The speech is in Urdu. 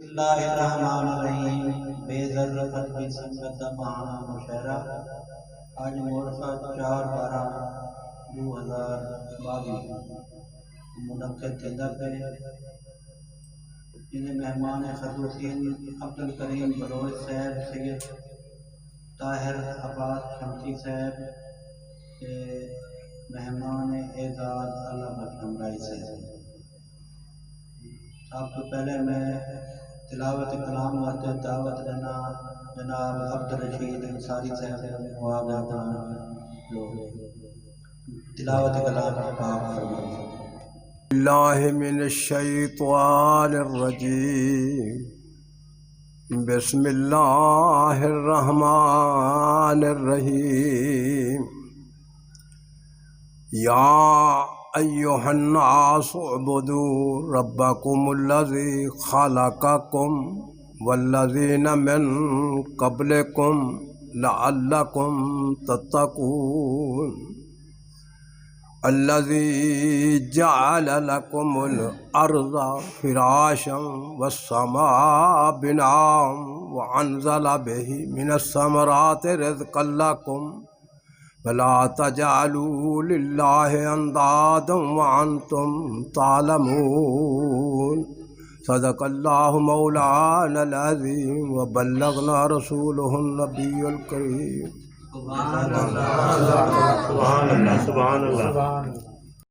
اللہ الرحمن الرحیم بے ذرت بھی سنگت مہانا مشہرہ آج مورخہ 4/12/2022 منعقد تھیندا پہ جن مہمان خصوصی عبدالکریم بلوچ صاحب، سید طاہر عباس شمسی صاحب کے مہمان اعزاز علامہ شمرائی صاحب۔ سب تو پہلے میں تلاوت کلام واسطے دعوت دینا جناب عبدالرشید انصاری صاحب تلاوت کلام پاک فرمائیں۔ اللہ من الشیطان الرجیم، بسم اللہ الرحمن الرحیم۔ یا ایہا الناس اعبدوا ربکم الذی خلقکم والذین من قبلکم لعلکم تتقون، الذی جعل لکم الارض فراشا والسماء بناء وانزل به من الثمرات رزقا لکم فلا تجعلوا للہ اندادا وانتم تعلمون۔ صدق اللہ مولانا العظیم وبلغنا رسولہ النبی الکریم۔ سبحان اللہ، سبحان اللہ، سبحان اللہ۔